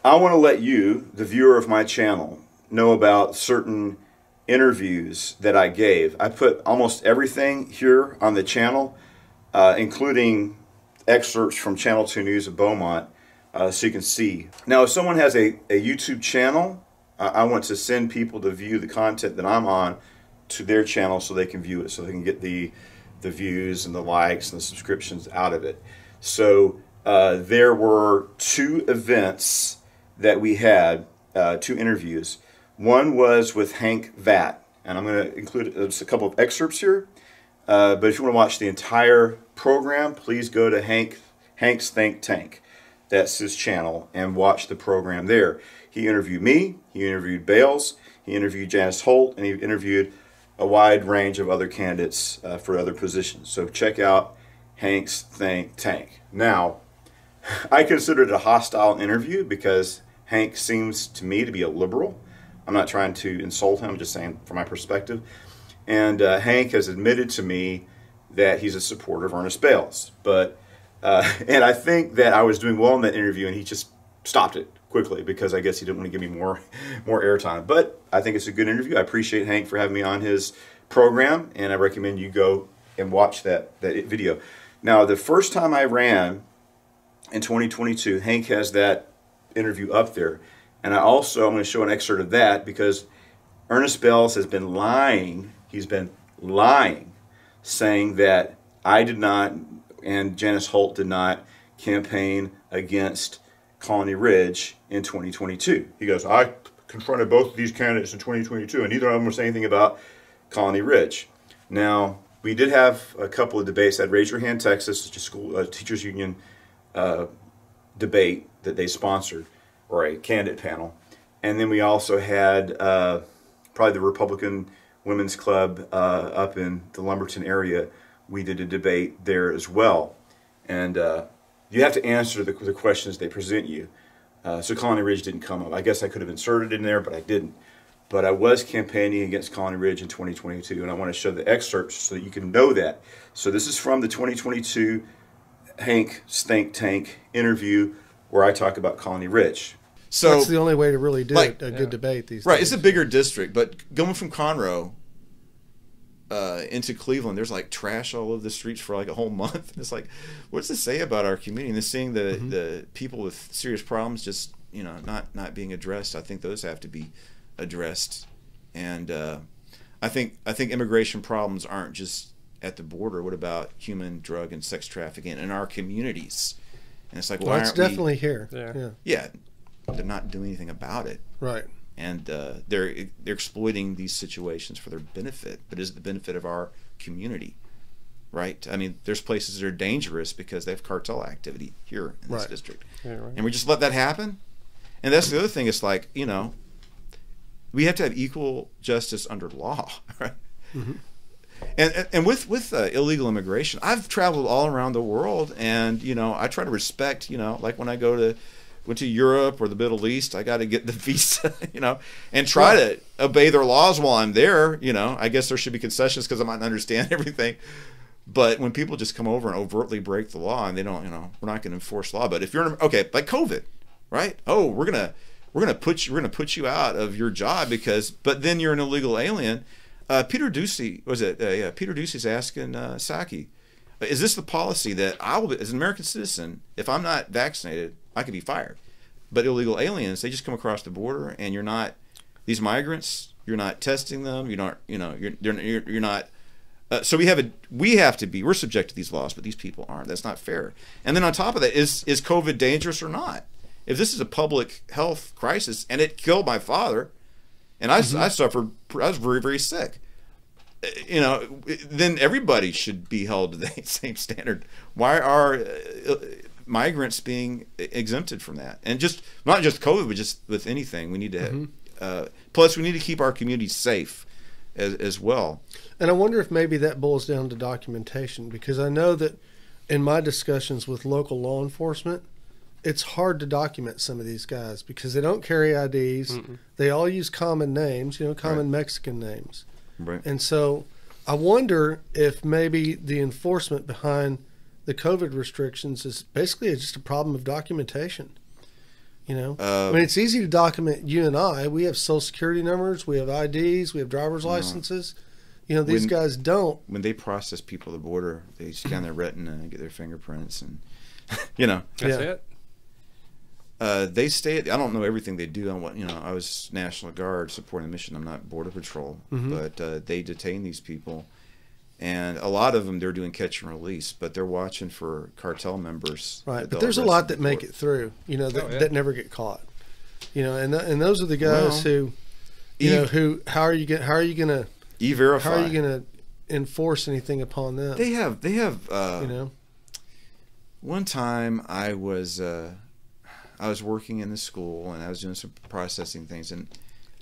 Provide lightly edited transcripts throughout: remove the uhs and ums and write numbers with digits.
I want to let you, the viewer of my channel, know about certain interviews that I gave. I put almost everything here on the channel, including excerpts from Channel 2 News of Beaumont, so you can see. Now, if someone has a YouTube channel, I want to send people to view the content that I'm on to their channel so they can view it, so they can get the views and the likes and the subscriptions out of it. So there were two events that we had, two interviews. One was with Hank Vatt, and I'm going to include just a couple of excerpts here. But if you want to watch the entire program, please go to Hank's Think Tank. That's his channel, and watch the program there. He interviewed me, he interviewed Bales, he interviewed Janice Holt, and he interviewed a wide range of other candidates for other positions. So check out Hank's Think Tank. Now, I consider it a hostile interview because Hank seems to me to be a liberal. I'm not trying to insult him, I'm just saying from my perspective. And Hank has admitted to me that he's a supporter of Ernest Bales. But and I think that I was doing well in that interview, and he just stopped it quickly because I guess he didn't want to give me more airtime. But I think it's a good interview. I appreciate Hank for having me on his program, and I recommend you go and watch that video. Now, the first time I ran in 2022, Hank has that interview up there. And I'm going to show an excerpt of that because Ernest Bales has been lying. He's been lying, saying that I did not and Janice Holt did not campaign against Colony Ridge in 2022. He goes, I confronted both of these candidates in 2022, and neither of them were saying anything about Colony Ridge. Now, we did have a couple of debates at Raise Your Hand Texas, which is school teachers union debate that they sponsored, or a candidate panel. And then we also had probably the Republican Women's Club up in the Lumberton area. We did a debate there as well. And you have to answer the questions they present you. So Colony Ridge didn't come up. I guess I could have inserted it in there, but I didn't. But I was campaigning against Colony Ridge in 2022, and I want to show the excerpts so that you can know that. So this is from the 2022 Hank's Think Tank interview where I talk about Colony Ridge. So that's the only way to really do it, a good debate these days. Right, it's a bigger district, but going from Conroe into Cleveland, there's like trash all over the streets for like a whole month. It's like, what's this say about our community? And seeing the people with serious problems just, you know, not being addressed, I think those have to be addressed. And I think immigration problems aren't just at the border. What about human, drug, and sex trafficking in our communities? And it's like, well, why it's aren't definitely we, here. Yeah, they're not doing anything about it. Right. And they're exploiting these situations for their benefit, but is it the benefit of our community? Right? I mean, there's places that are dangerous because they have cartel activity here in this district. Yeah, right. And we just let that happen? And that's the other thing. It's like, you know, we have to have equal justice under law, right? Mm-hmm. And with illegal immigration, I've traveled all around the world, and, you know, I try to respect, you know, like when I went to Europe or the Middle East, I got to get the visa, you know, and try to obey their laws while I'm there. You know, I guess there should be concessions because I might not understand everything. But when people just come over and overtly break the law and they don't, you know, we're not going to enforce law. But if you're like COVID, right? Oh, we're gonna put you out of your job but then you're an illegal alien. Peter Ducey Peter Ducey's asking Psaki, is this the policy that I will, as an American citizen, if I'm not vaccinated, I could be fired? But illegal aliens, they just come across the border, and you're not, these migrants, you're not testing them. You're not, you know, you're not. So we're subject to these laws, but these people aren't. That's not fair. And then on top of that, is COVID dangerous or not? If this is a public health crisis, and it killed my father, and I suffered, I was very, very sick, you know, then everybody should be held to the same standard. Why are migrants being exempted from that? And just not just COVID, but just with anything, we need to plus we need to keep our communities safe as well. And I wonder if maybe that boils down to documentation, because I know that in my discussions with local law enforcement, it's hard to document some of these guys because they don't carry IDs. They all use common names, you know, common Mexican names. Right. And so I wonder if maybe the enforcement behind the COVID restrictions is basically just a problem of documentation. You know, I mean, it's easy to document you and I. We have social security numbers, we have IDs, we have driver's licenses. You know, these guys don't. When they process people at the border, they scan their retina and get their fingerprints, and you know, That's it. they stay. I don't know everything they do. On what, you know, I was National Guard supporting the mission. I'm not Border Patrol, but they detain these people, and a lot of them they're doing catch and release, but they're watching for cartel members. Right, but there's a lot that make it through. You know, that never get caught. You know, and those are the guys who, you know, who how are you going to E-Verify. How are you going to enforce anything upon them? They have. You know, one time I was working in the school and I was doing some processing things, and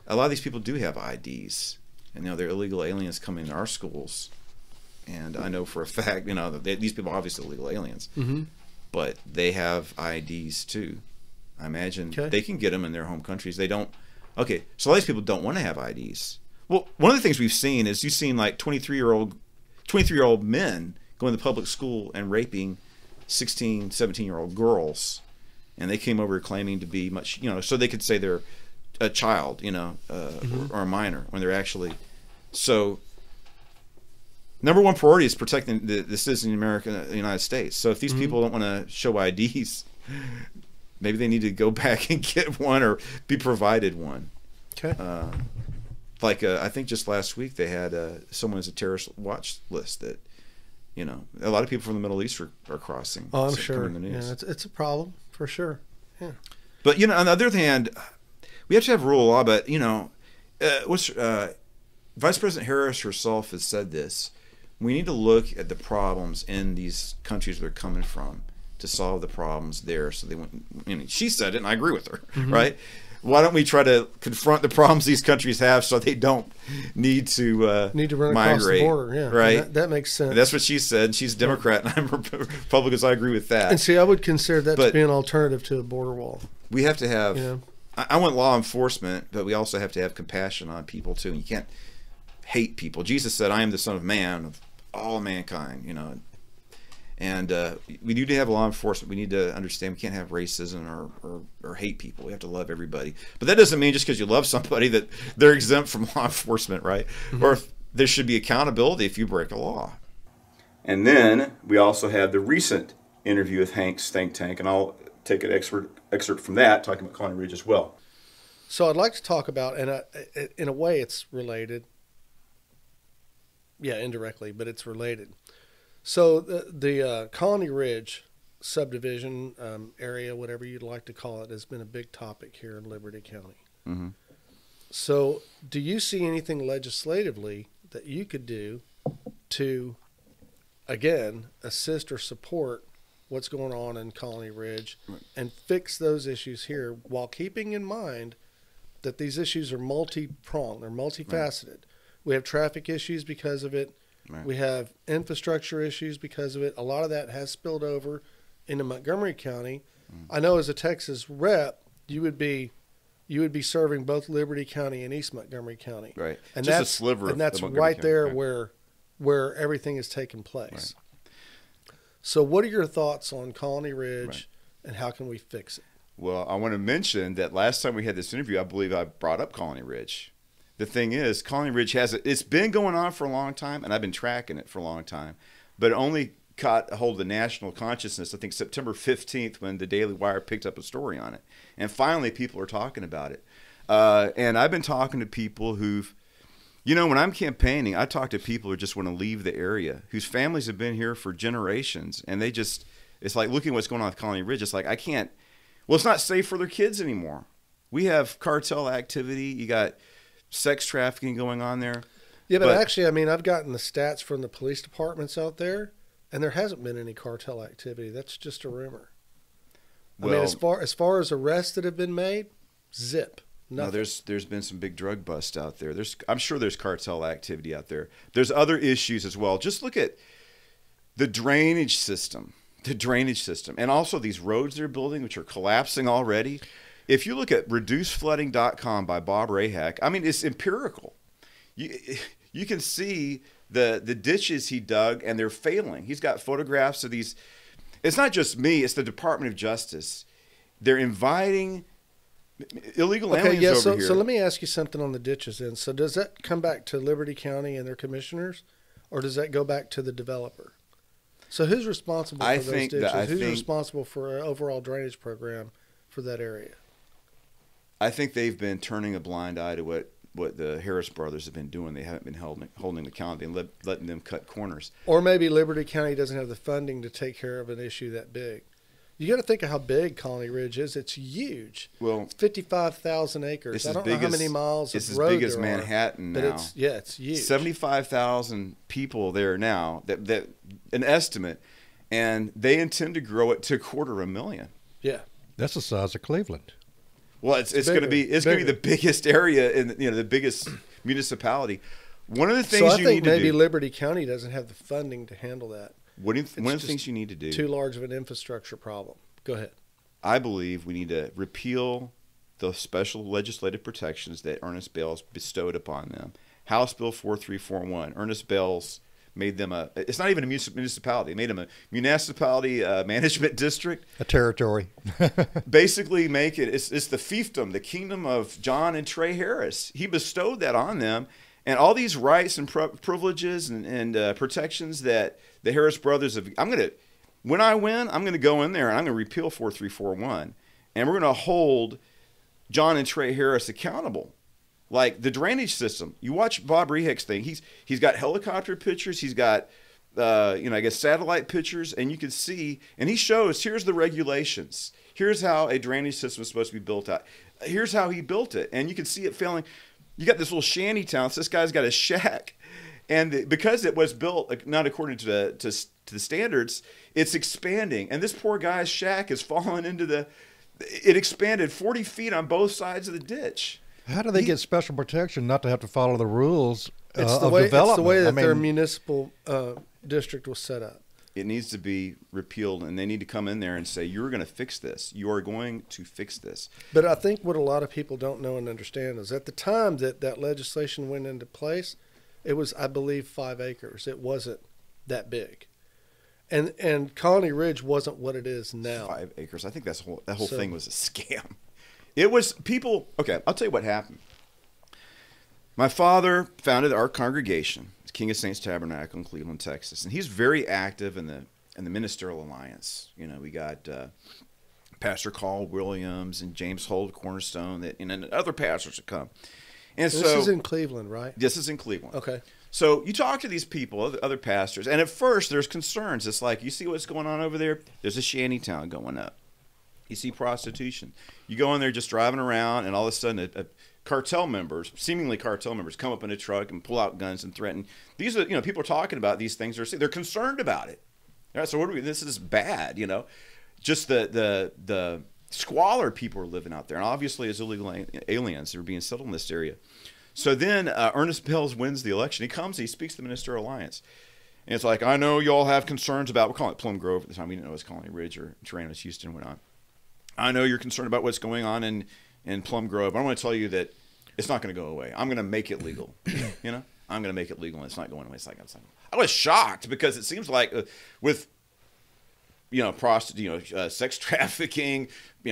a lot of these people do have IDs, and you know they're illegal aliens coming into our schools, and I know for a fact, you know, that these people are obviously illegal aliens, but they have IDs too. I imagine they can get them in their home countries. They don't. Okay, so a lot of these people don't want to have IDs. Well, one of the things we've seen is you've seen like 23-year-old men going to public school and raping 16, 17-year-old girls, and they came over claiming to be much, you know, so they could say they're a child, you know, or a minor when they're actually. So, number one priority is protecting the citizens of the United States. So if these people don't want to show IDs, maybe they need to go back and get one or be provided one. Okay. Like I think just last week they had someone as a terrorist watch list that, you know, a lot of people from the Middle East are crossing. Oh, I'm sure. In the news. Yeah, it's a problem for sure. Yeah. But you know, on the other hand, we have to have rule of law. But you know, Vice President Harris herself has said this. We need to look at the problems in these countries they're coming from to solve the problems there. So they went. I mean, she said it, and I agree with her. Right. Why don't we try to confront the problems these countries have so they don't need to run migrate, across the border? Yeah, right. That makes sense. And that's what she said. She's a Democrat, and I'm a Republican, so I agree with that. And see, I would consider that to be an alternative to a border wall. We have to have. Yeah. I want law enforcement, but we also have to have compassion on people too. And you can't hate people. Jesus said, "I am the Son of Man of all mankind." You know. And we need to have law enforcement. We need to understand we can't have racism or hate people. We have to love everybody. But that doesn't mean just because you love somebody that they're exempt from law enforcement, right? Or if there should be accountability if you break a law. And then we also have the recent interview with Hank's think tank, and I'll take an excerpt from that, talking about Colony Ridge as well. So I'd like to talk about, and in a way it's related. Yeah, indirectly, but it's related. So the Colony Ridge subdivision area, whatever you'd like to call it, has been a big topic here in Liberty County. Mm-hmm. So do you see anything legislatively that you could do to, again, assist or support what's going on in Colony Ridge and fix those issues here while keeping in mind that these issues are multi-pronged, they're multifaceted. Right. We have traffic issues because of it. Right. We have infrastructure issues because of it. A lot of that has spilled over into Montgomery County. I know as a Texas rep, you would be serving both Liberty County and East Montgomery County. Right. And just that's a sliver and that's of the right County. there Right. where everything is taking place. Right. So what are your thoughts on Colony Ridge and how can we fix it? Well, I want to mention that last time we had this interview, I believe I brought up Colony Ridge. The thing is, Colony Ridge it's been going on for a long time, and I've been tracking it for a long time, but it only caught a hold of the national consciousness, I think September 15th, when the Daily Wire picked up a story on it. And finally, people are talking about it. And I've been talking to people who've, you know, when I'm campaigning, I talk to people who just want to leave the area, whose families have been here for generations, and they just, it's like looking at what's going on with Colony Ridge, it's like, I can't, well, it's not safe for their kids anymore. We have cartel activity, you got sex trafficking going on there. Yeah, but actually, I mean, I've gotten the stats from the police departments out there, and there hasn't been any cartel activity. That's just a rumor. Well, I mean, as far as arrests that have been made, zip. Nothing. No, there's been some big drug busts out there. I'm sure there's cartel activity out there. There's other issues as well. Just look at the drainage system, and also these roads they're building, which are collapsing already. If you look at reduceflooding.com by Bob Rahak, I mean, it's empirical. You can see the ditches he dug, and they're failing. He's got photographs of these. It's not just me. It's the Department of Justice. They're inviting illegal Okay, aliens yeah. over So, here. so let me ask you something on the ditches. Then, so does that come back to Liberty County and their commissioners, or does that go back to the developer? So who's responsible for those ditches? Who's responsible for an overall drainage program for that area? I think they've been turning a blind eye to what the Harris brothers have been doing. They haven't been holding the county and letting them cut corners. Or maybe Liberty County doesn't have the funding to take care of an issue that big. You got to think of how big Colony Ridge is. It's huge. Well, it's 55,000 acres. I don't know how many miles of road there are. It's as big as Manhattan now. But it's huge. 75,000 people there now. That an estimate, and they intend to grow it to 250,000. Yeah, that's the size of Cleveland. Well, it's going to be the biggest area in the biggest municipality. One of the things I think maybe Liberty County doesn't have the funding to handle that. One of the things you need to do. Too large of an infrastructure problem. Go ahead. I believe we need to repeal the special legislative protections that Ernest Bales bestowed upon them. House Bill 4341. Ernest Bales made them it's not even a municipality. They made them a municipality management district. A territory. Basically make it, it's the fiefdom, the kingdom of John and Trey Harris. He bestowed that on them. And all these rights and privileges and protections that the Harris brothers have, when I win, I'm going to go in there and I'm going to repeal 4341. And we're going to hold John and Trey Harris accountable. Like the drainage system. You watch Bob Rehick's thing. He's got helicopter pictures. He's got, I guess, satellite pictures. And you can see, and he shows, here's the regulations. Here's how a drainage system is supposed to be built out. Here's how he built it. And you can see it failing. You got this little shanty town. So this guy's got a shack, and because it was built not according to the standards, it's expanding. And this poor guy's shack is falling into it expanded 40 feet on both sides of the ditch. How do they get special protection not to have to follow the rules of development? It's the way that their municipal district was set up. It needs to be repealed, and they need to come in there and say, you're going to fix this. You are going to fix this. But I think what a lot of people don't know and understand is at the time that legislation went into place, it was, I believe, 5 acres. It wasn't that big. And Colony Ridge wasn't what it is now. 5 acres. I think that whole thing was a scam. It was people. Okay, I'll tell you what happened. My father founded our congregation, King of Saints Tabernacle in Cleveland, Texas, and he's very active in the Ministerial Alliance. You know, we got Pastor Carl Williams and James Holt Cornerstone, and other pastors that come. And this is in Cleveland, right? This is in Cleveland. Okay. So you talk to these people, other pastors, and at first there's concerns. It's like, you see what's going on over there? There's a shanty town going up. You see prostitution. You go in there just driving around, and all of a sudden seemingly cartel members, come up in a truck and pull out guns and threaten. These are, people are talking about these things. They're concerned about it. All right, so this is bad, Just the squalor people are living out there. And obviously as illegal aliens that are being settled in this area. So then Ernest Bales wins the election. He comes, he speaks to the Ministerial Alliance. And it's like, I know you all have concerns about, we're calling it Plum Grove at the time. We didn't know it was Colony Ridge or Tyrannus Houston went on. I know you're concerned about what's going on in Plum Grove. I want to tell you that it's not going to go away. I'm going to make it legal. I'm going to make it legal, and it's not going away. It's like, I was shocked because it seems like with sex trafficking,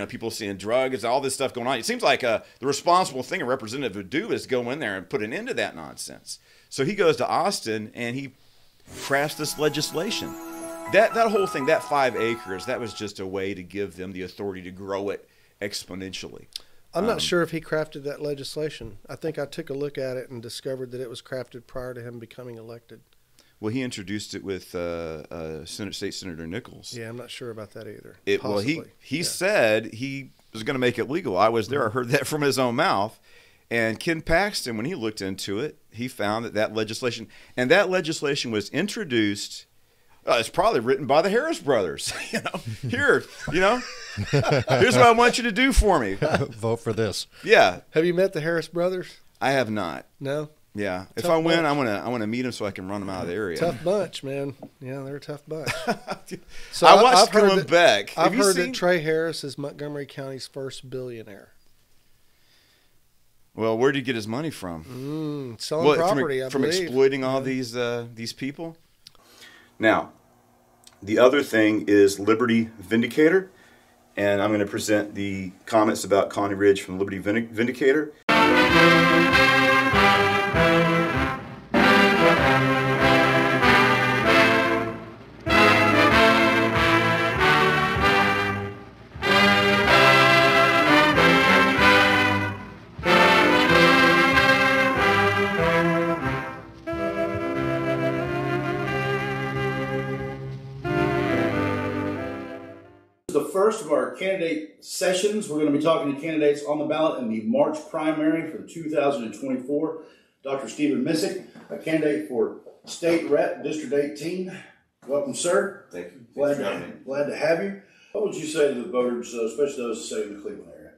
people seeing drugs, all this stuff going on. It seems like the responsible thing a representative would do is go in there and put an end to that nonsense. So he goes to Austin and he crafts this legislation. That whole thing, that 5 acres, that was just a way to give them the authority to grow it exponentially. I'm not sure if he crafted that legislation. I think I took a look at it and discovered that it was crafted prior to him becoming elected. Well, he introduced it with State Senator Nichols. Yeah, I'm not sure about that either. He said he was going to make it legal. I was there. I heard that from his own mouth. And Ken Paxton, when he looked into it, he found that legislation was introduced. It's probably written by the Harris brothers. Here's what I want you to do for me. Vote for this. Yeah. Have you met the Harris brothers? I have not. No. Yeah. If I win, I want to meet them so I can run them out of the area. Tough bunch, man. Yeah, they're a tough bunch. So I watched Glenn Beck. I've heard that Trey Harris is Montgomery County's first billionaire. Well, where did he get his money from? Selling property, I believe. From exploiting all these people? Now, the other thing is Liberty Vindicator. and I'm going to present the comments about Colony Ridge from Liberty Vindicator. The first of our candidate sessions. We're going to be talking to candidates on the ballot in the March primary for 2024. Dr. Stephen Missick, a candidate for State Rep, District 18. Welcome, sir. Thank you. Glad to have you. What would you say to the voters, especially those say in the Cleveland area,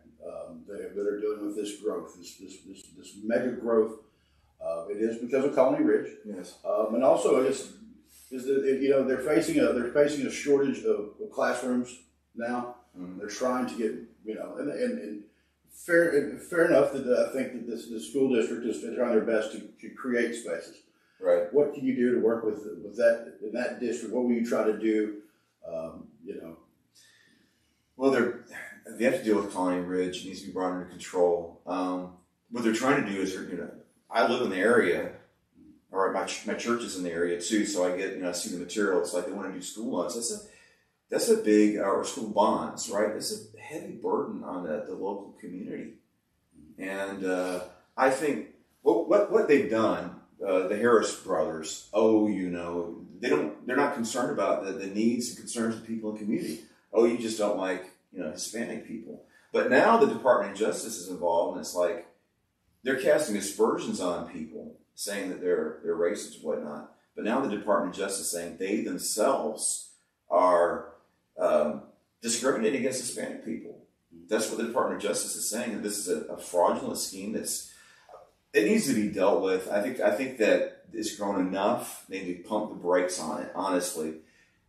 that are dealing with this growth, this mega growth? It is because of Colony Ridge. Yes. And also, I guess, is that they're facing a shortage of classrooms now. They're trying to get, and fair enough that I think that the school district is trying their best to create spaces. Right. What can you do to work with that in that district? What will you try to do? Well, they have to deal with Colony Ridge. It needs to be brought under control. What they're trying to do is, I live in the area, or my church is in the area too, so I get, I see the material. It's like they want to do school lunch. That's a big, or school bonds, right? It's a heavy burden on the local community. And I think what they've done, the Harris brothers, they're not concerned about the needs and concerns of people in the community. You just don't like, Hispanic people. But now the Department of Justice is involved, and it's like they're casting aspersions on people, saying that they're racist and whatnot. But now the Department of Justice is saying they themselves are discriminating against Hispanic people. That's what the Department of Justice is saying, and this is a fraudulent scheme it needs to be dealt with. I think that it's grown enough. They need to pump the brakes on it, honestly.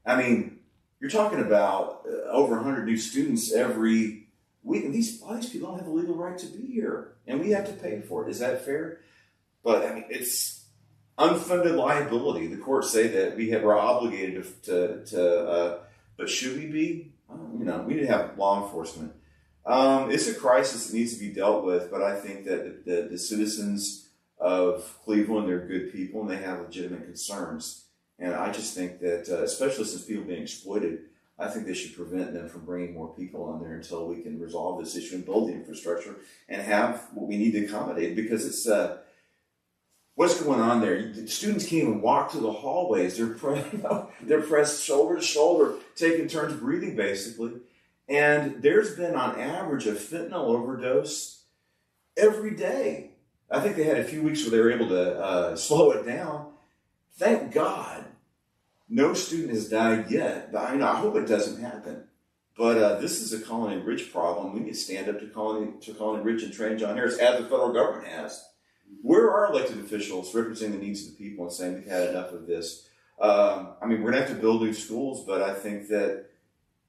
I mean, you're talking about over 100 new students every week, and a lot of these people don't have the legal right to be here, and we have to pay for it. Is that fair? But I mean, it's unfunded liability. The courts say that we're obligated but should we be? We need to have law enforcement. It's a crisis that needs to be dealt with, but I think that the citizens of Cleveland, they're good people and they have legitimate concerns. And I just think that, especially since people are being exploited, I think they should prevent them from bringing more people on there until we can resolve this issue and build the infrastructure and have what we need to accommodate, because it's what's going on there. The students can't even walk through the hallways. They're pressed shoulder to shoulder, taking turns breathing, basically. And there's been, on average, a fentanyl overdose every day. I think they had a few weeks where they were able to slow it down. Thank God no student has died yet. I hope it doesn't happen. But this is a Colony Ridge problem. We need to stand up to Colony Ridge and Train John Harris, as the federal government has. Where are elected officials representing the needs of the people and saying we've had enough of this? We're going to have to build new schools, but I think that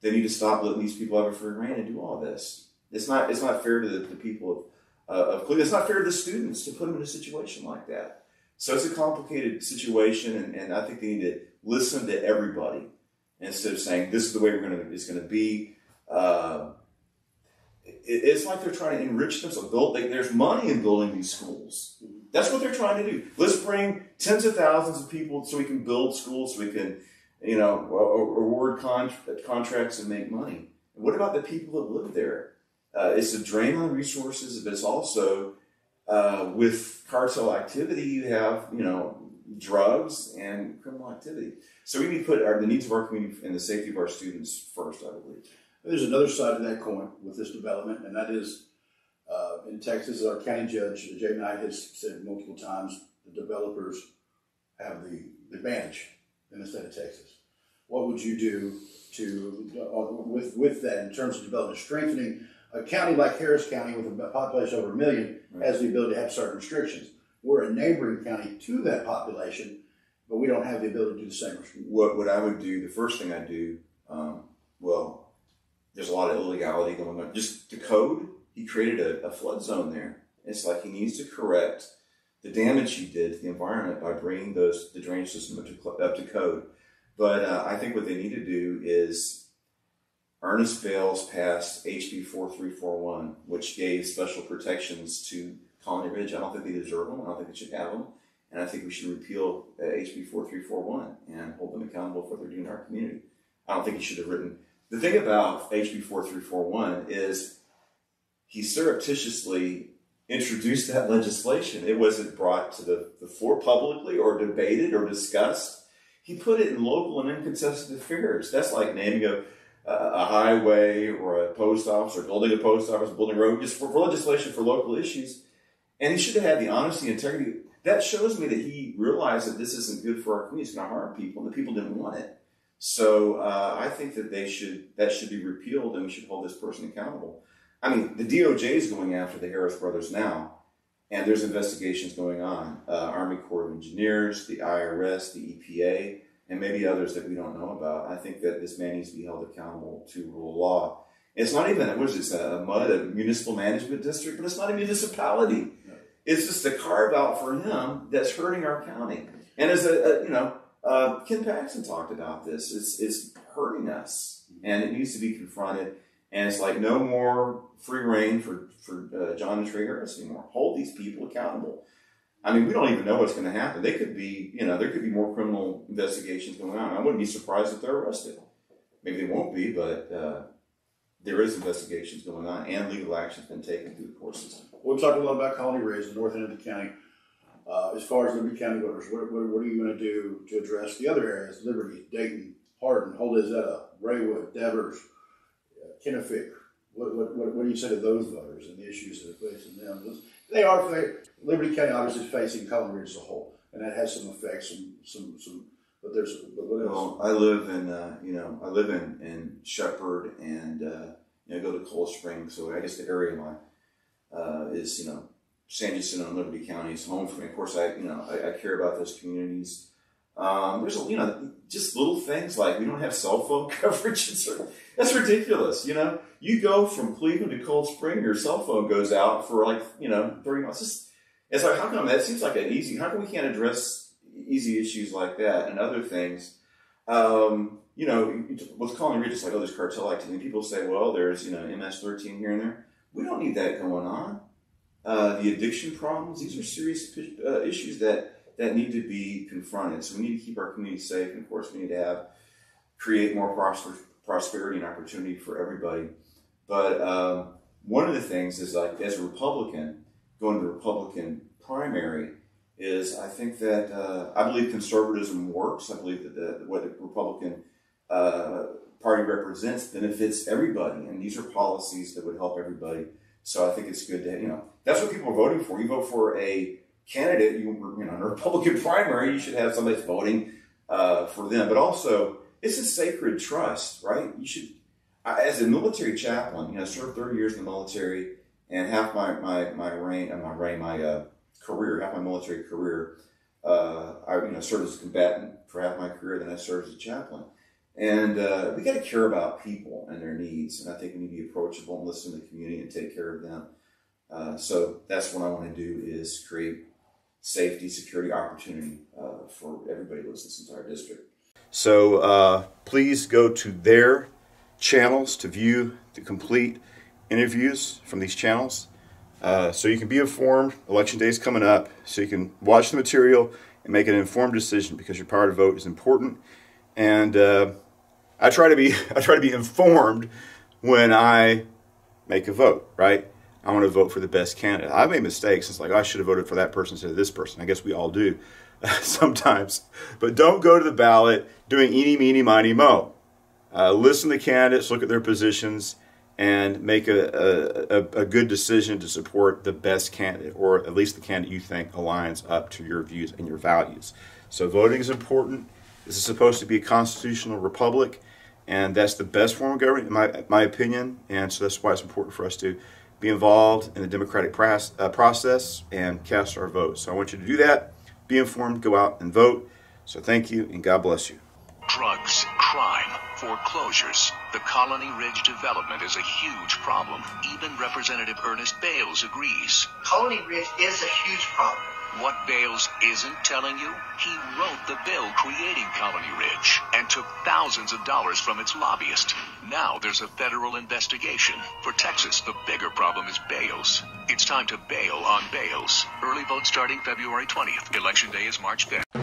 they need to stop letting these people have a free rein and do all this. It's not fair to the people of Cleveland. It's not fair to the students to put them in a situation like that. So it's a complicated situation, and I think they need to listen to everybody instead of saying this is the way it's going to be. It's like they're trying to enrich themselves. There's money in building these schools. That's what they're trying to do. Let's bring tens of thousands of people so we can build schools, so we can, award contracts and make money. And what about the people that live there? It's a drain on resources, but it's also, with cartel activity, you have, drugs and criminal activity. So we need to put the needs of our community and the safety of our students first, I believe. There's another side of that coin with this development, and that is in Texas, our county judge, Jay Knight, has said multiple times the developers have the advantage in the state of Texas. What would you do with that in terms of development, strengthening a county like Harris County with a population over 1 million has the ability to have certain restrictions? We're a neighboring county to that population, but we don't have the ability to do the same. What I would do, the first thing I do, there's a lot of illegality going on. Just the code, he created a flood zone there. It's like he needs to correct the damage he did to the environment by bringing the drainage system up to code. But I think what they need to do is Ernest Bales passed HB 4341, which gave special protections to Colony Ridge. I don't think they deserve them. I don't think they should have them. And I think we should repeal HB 4341 and hold them accountable for what they're doing in our community. I don't think he should have written. The thing about HB 4341 is he surreptitiously introduced that legislation. It wasn't brought to the floor publicly or debated or discussed. He put it in local and incontested affairs. That's like naming a highway or a post office or building a post office, building a road, just for legislation for local issues. And he should have had the honesty and integrity. That shows me that he realized that this isn't good for our community. It's going to harm people, and the people didn't want it. So I think that that should be repealed, and we should hold this person accountable. I mean, the DOJ is going after the Harris brothers now, and there's investigations going on. Army Corps of Engineers, the IRS, the EPA, and maybe others that we don't know about. I think that this man needs to be held accountable to rule of law. It's not even, what is this, a municipal management district, but it's not a municipality. It's just a carve out for him that's hurting our county. And as Ken Paxton talked about this, it's hurting us, and it needs to be confronted. And it's like no more free reign for John and Trey Harris anymore. Hold these people accountable. I mean, we don't even know what's going to happen. They could be, there could be more criminal investigations going on. I wouldn't be surprised if they're arrested. Maybe they won't be, but there is investigations going on, and legal action has been taken through the court system. We'll talk a lot about Colony Ridge, the north end of the county. As far as Liberty County voters, what are you going to do to address the other areas? Liberty, Dayton, Hardin, Holdizetta, Raywood, Devers, Kennefic. What do you say to those voters and the issues that are facing them? Liberty County obviously is facing Colony Ridge as a whole, and that has some effects. But what else? Well, I live in Shepherd and go to Cold Springs, so I guess the area is San Jacinto and Liberty County is home for me. Of course, I care about those communities. There's just little things like we don't have cell phone coverage. That's ridiculous. You go from Cleveland to Cold Spring, your cell phone goes out for 30 months. It's like, how come that seems like how come we can't address easy issues like that and other things? With Colony Ridge, it's like, there's cartel activity. People say, well, there's, MS-13 here and there. We don't need that going on. The addiction problems, these are serious issues that need to be confronted. So we need to keep our community safe. And of course, we need to create more prosperity and opportunity for everybody. But one of the things is, like, as a Republican, going to the Republican primary is, I think that I believe conservatism works. I believe that what the Republican Party represents benefits everybody. And these are policies that would help everybody. So I think it's good to, that's what people are voting for. You vote for a candidate, in a Republican primary, you should have somebody that's voting for them. But also, it's a sacred trust, right? You should, as a military chaplain, served 30 years in the military, and half my career, half my military career, I served as a combatant for half my career, then I served as a chaplain. And we got to care about people and their needs, and I think we need to be approachable and listen to the community and take care of them. So that's what I want to do, is create safety, security, opportunity for everybody who lives in this entire district. So please go to their channels to view the complete interviews from these channels, so you can be informed. Election day is coming up, so you can watch the material and make an informed decision, because your power to vote is important. And I try to be informed when I make a vote, right? I want to vote for the best candidate. I've made mistakes. It's like, I should have voted for that person instead of this person. I guess we all do sometimes. But don't go to the ballot doing eeny, meeny, miny, mo. Listen to candidates, look at their positions, and make a good decision to support the best candidate, or at least the candidate you think aligns up to your views and your values. So voting is important. This is supposed to be a constitutional republic, and that's the best form of government, in my opinion. And so that's why it's important for us to be involved in the democratic process and cast our votes. So I want you to do that. Be informed, go out and vote. So thank you, and God bless you. Drugs, crime, foreclosures. The Colony Ridge development is a huge problem. Even Representative Ernest Bales agrees. Colony Ridge is a huge problem. What Bales isn't telling you? He wrote the bill creating Colony Ridge and took thousands of dollars from its lobbyist. Now there's a federal investigation. For Texas, the bigger problem is Bales. It's time to bail on Bales. Early vote starting February 20th. Election day is March 5th.